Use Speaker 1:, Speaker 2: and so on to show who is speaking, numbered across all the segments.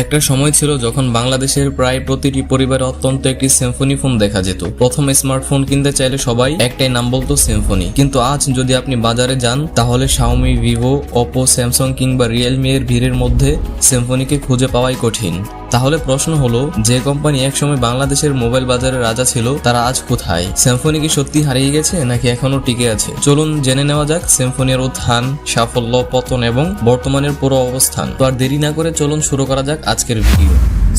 Speaker 1: একটা সময় ছিল যখন বাংলাদেশের প্রায় প্রতিটি পরিবারে অত্যন্ত একটি সিম্ফনি ফোন দেখা যেত। প্রথম স্মার্টফোন কিনতে চাইলে সবাই একটাই নাম বলতো সিম্ফনি। কিন্তু আজ যদি আপনি বাজারে যান তাহলে শাওমি, ভিভো, ওপো, স্যামসাং কিংবা রিয়েলমি এর ভিড়ের মধ্যে সিম্ফনিকে খুঁজে পাওয়াই কঠিন। তাহলে প্রশ্ন হলো, যে কোম্পানি একসময় বাংলাদেশের মোবাইল বাজারের রাজা ছিল তারা আজ কোথায়? সিম্ফনি কি সত্যি হারিয়ে গেছে নাকি এখনো টিকে আছে? চলুন জেনে নেওয়া যাক সিম্ফনির উত্থান, সাফল্য, পতন এবং বর্তমানের পুরো অবস্থান। তো আর দেরি না করে চলুন শুরু করা যাক আজকের ভিডিও।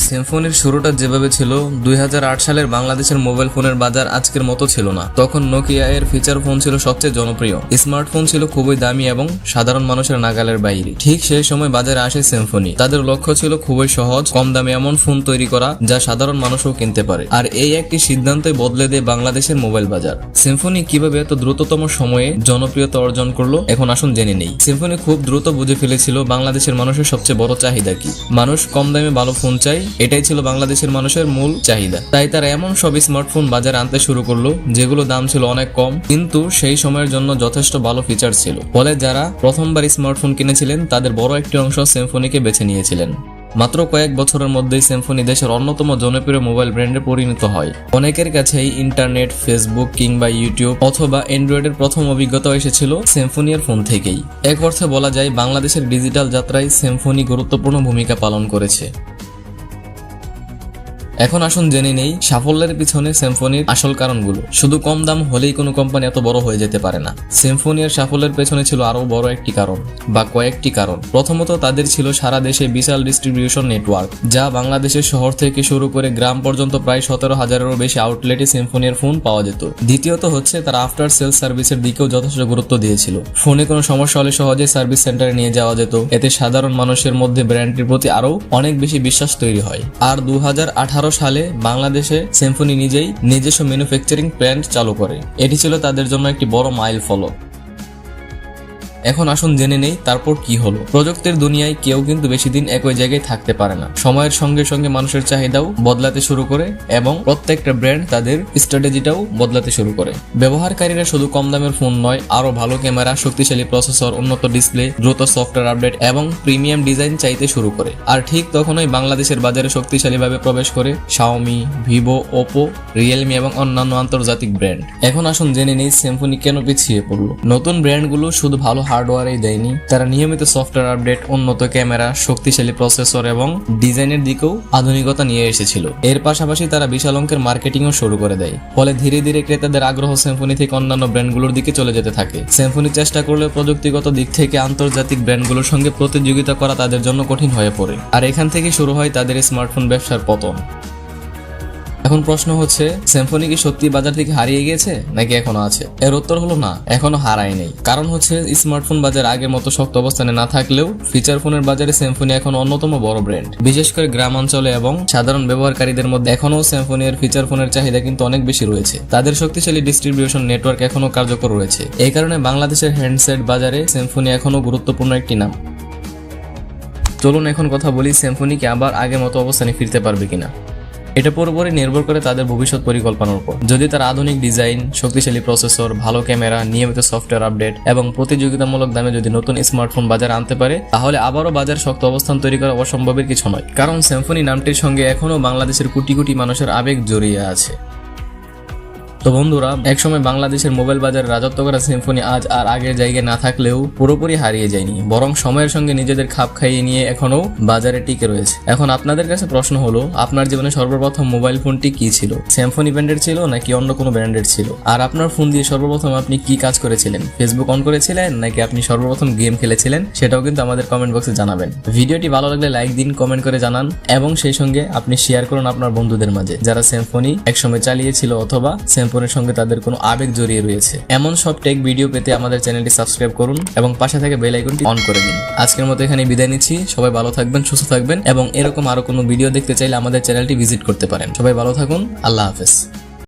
Speaker 1: সিম্ফনির শুরুটা যেভাবে ছিল, 2008 সালের বাংলাদেশের মোবাইল ফোনের বাজার আজকের মতো ছিল না। তখন নোকিয়া এর ফিচার ফোন ছিল সবচেয়ে জনপ্রিয়। স্মার্টফোন ছিল খুবই দামি এবং সাধারণ মানুষের নাগালের বাইরে। ঠিক সেই সময় বাজারে আসে সিম্ফনি। তাদের লক্ষ্য ছিল খুবই সহজ, কম দামে এমন ফোন তৈরি করা যা সাধারণ মানুষও কিনতে পারে। আর এই একটি সিদ্ধান্তই বদলে দেয় বাংলাদেশের মোবাইল বাজার। সিম্ফনি কিভাবে এত দ্রুততম সময়ে জনপ্রিয়তা অর্জন করলো, এখন আসুন জেনে নেই। সিম্ফনি খুব দ্রুত বুঝে ফেলেছিল বাংলাদেশের মানুষের সবচেয়ে বড় চাহিদা কি। মানুষ কম দামে ভালো ফোন চাই, এটাই ছিল বাংলাদেশের মানুষের মূল চাহিদা। তাই তারা এমন সব স্মার্টফোন বাজারে আনতে শুরু করলো যেগুলো দাম ছিল অনেক কম, কিন্তু সেই সময়ের জন্য যথেষ্ট ভালো ফিচার ছিল। ফলে যারা প্রথমবার স্মার্টফোন কিনেছিলেন তাদের বড় একটি অংশ সিম্ফনিকে বেছে নিয়েছিলেন। মাত্র কয়েক বছরের মধ্যেই সিম্ফনি দেশের অন্যতম জনপ্রিয় মোবাইল ব্র্যান্ডে পরিণত হয়। অনেকের কাছেই ইন্টারনেট, ফেসবুক কিংবা ইউটিউব অথবা অ্যান্ড্রয়েডের প্রথম অভিজ্ঞতা এসেছিল সিম্ফনির ফোন থেকেই। এক অর্থে বলা যায় বাংলাদেশের ডিজিটাল যাত্রায় সিম্ফনি গুরুত্বপূর্ণ ভূমিকা পালন করেছে। এখন আসুন জেনে নেই সাফল্যের পিছনে সিম্ফনির আসল কারণগুলো। শুধু কম দাম হলেই কোনো কোম্পানি এত বড় হয়ে যেতে পারে না। সিম্ফনির সাফল্যের পেছনে ছিল আরো বড় একটি কারণ বা কয়েকটি কারণ। প্রথমত, তাদের ছিল সারা দেশে বিশাল ডিস্ট্রিবিউশন নেটওয়ার্ক, যা বাংলাদেশের শহর থেকে শুরু করে গ্রাম পর্যন্ত প্রায় 17,000-এরও বেশি আউটলেটে সিম্ফনির ফোন পাওয়া যেত। দ্বিতীয়ত হচ্ছে তারা আফটার সেল সার্ভিসের দিকেও যথেষ্ট গুরুত্ব দিয়েছিল। ফোনে কোনো সমস্যা হলে সহজে সার্ভিস সেন্টারে নিয়ে যাওয়া যেত। এতে সাধারণ মানুষের মধ্যে ব্র্যান্ডটির প্রতি আরো অনেক বেশি বিশ্বাস তৈরি হয়। আর 2018 সালে বাংলাদেশে সিম্ফনি নিজেই নিজস্ব ম্যানুফ্যাকচারিং প্ল্যান্ট চালু করে। এটি ছিল তাদের জন্য একটি বড় মাইল ফলক। এখন আসুন জেনে নেই তারপর কি হলো। প্রযুক্তির দুনিয়ায় কেউ কিন্তু বেশি দিন একই জায়গায় থাকতে পারে না। সময়ের সঙ্গে সঙ্গে মানুষের চাহিদাও বদলাতে শুরু করে এবং প্রত্যেকটা ব্র্যান্ড তাদের স্ট্র্যাটেজিটাও বদলাতে শুরু করে। ব্যবহারকারীরা শুধু কম দামের ফোন নয়, আরো ভালো ক্যামেরা, শক্তিশালী প্রসেসর, উন্নত ডিসপ্লে, দ্রুত সফটওয়্যার আপডেট এবং প্রিমিয়াম ডিজাইন চাইতে শুরু করে। আর ঠিক তখনই বাংলাদেশের বাজারে শক্তিশালীভাবে প্রবেশ করে শাওমি, ভিভো, ওপো, রিয়েলমি এবং অন্যান্য আন্তর্জাতিক ব্র্যান্ড। এখন আসুন জেনে নেই সিম্ফনি কেন পিছিয়ে পড়লো। নতুন ব্র্যান্ডগুলো শুধু ভালো হার্ডওয়্যারই দেয়নি, তারা নিয়মিত সফটওয়্যার আপডেট, উন্নত ক্যামেরা, শক্তিশালী প্রসেসর এবং ডিজাইনের দিকেও আধুনিকতা নিয়ে এসেছিল। এর পাশাপাশি তারা বিশাল অঙ্কের মার্কেটিংও শুরু করে দেয়। ফলে ধীরে ধীরে ক্রেতাদের আগ্রহ সিম্ফনি থেকে অন্যান্য ব্র্যান্ডগুলোর দিকে চলে যেতে থাকে। সিম্ফনি চেষ্টা করলে প্রযুক্তিগত দিক থেকে আন্তর্জাতিক ব্র্যান্ডগুলোর সঙ্গে প্রতিযোগিতা করা তাদের জন্য কঠিন হয়ে পড়ে। আর এখান থেকে শুরু হয় তাদের স্মার্টফোন ব্যবসার পতন। এখন প্রশ্ন হচ্ছে, সিম্ফনি কি সত্যি বাজার থেকে হারিয়ে গিয়েছে নাকি এখনো আছে? এর উত্তর হলো না, এখনো হারায় নেই। কারণ হচ্ছে স্মার্টফোন বাজার আগের মতো শক্ত অবস্থানে না থাকলেও ফিচার ফোনের বাজারে সিম্ফনি এখন অন্যতম বড় ব্র্যান্ড। বিশেষ করে গ্রাম অঞ্চলে এবং সাধারণ ব্যবহারকারীদের মধ্যে এখনো সিম্ফনির ফিচার ফোনের চাহিদা কিন্তু অনেক বেশি রয়েছে। তাদের শক্তিশালী ডিস্ট্রিবিউশন নেটওয়ার্ক এখনো কার্যকর রয়েছে। এই কারণে বাংলাদেশের হ্যান্ডসেট বাজারে সিম্ফনি এখনো গুরুত্বপূর্ণ একটি নাম। চলুন এখন কথা বলি সিম্ফনি কি আবার আগের মতো অবস্থানে ফিরতে পারবে কিনা। এটা পুরোপুরি নির্ভর করে তাদের ভবিষ্যৎ পরিকল্পনার উপর। যদি তার আধুনিক ডিজাইন, শক্তিশালী প্রসেসর, ভালো ক্যামেরা, নিয়মিত সফটওয়্যার আপডেট এবং প্রতিযোগিতামূলক দামে যদি নতুন স্মার্টফোন বাজারে আনতে পারে, তাহলে আবারও বাজার শক্ত অবস্থান তৈরি করা অসম্ভবের কিছু নয়। কারণ সিম্ফনি নামটির সঙ্গে এখনো বাংলাদেশের কোটি কোটি মানুষের আবেগ জড়িয়ে আছে। তো বন্ধুরা, একসময় বাংলাদেশের মোবাইল বাজারে রাজত্ব করা সিম্ফনি আজ আর আগের জায়গায় না থাকলেও পুরোপুরি হারিয়ে যায়নি, বরং সময়ের সঙ্গে নিজেদের খাপ খাইয়ে নিয়ে এখনো বাজারে টিকে রয়েছে। এখন আপনাদের কাছে প্রশ্ন হলো, আপনার জীবনে সর্বপ্রথম মোবাইল ফোনটি কি ছিল? সিম্ফনি ব্র্যান্ডের ছিল নাকি অন্য কোনো ব্র্যান্ডের ছিল? আর আপনার ফোন দিয়ে সর্বপ্রথম আপনি কি কাজ করেছিলেন? ফেসবুক অন করেছিলেন নাকি আপনি সর্বপ্রথম গেম খেলেছিলেন? সেটাও কিন্তু আমাদের কমেন্ট বক্সে জানাবেন। ভিডিওটি ভালো লাগলে লাইক দিন, কমেন্ট করে জানান এবং সেই সঙ্গে আপনি শেয়ার করুন আপনার বন্ধুদের মাঝে যারা সিম্ফনি একসময় চালিয়েছিল অথবা সিম্ফনির সঙ্গে তাদের কোনো আবেগ জড়িয়ে রয়েছে। এমন সব টেক ভিডিও পেতে আমাদের চ্যানেলটি সাবস্ক্রাইব করুন এবং পাশে থেকে বেল আইকনটি অন করে দিন। আজকের মতো এখানে বিদায় নিচ্ছি। সবাই ভালো থাকবেন, সুস্থ থাকবেন এবং এরকম আরো কোনো ভিডিও দেখতে চাইলে আমাদের চ্যানেলটি ভিজিট করতে পারেন। সবাই ভালো থাকুন। আল্লাহ হাফেজ।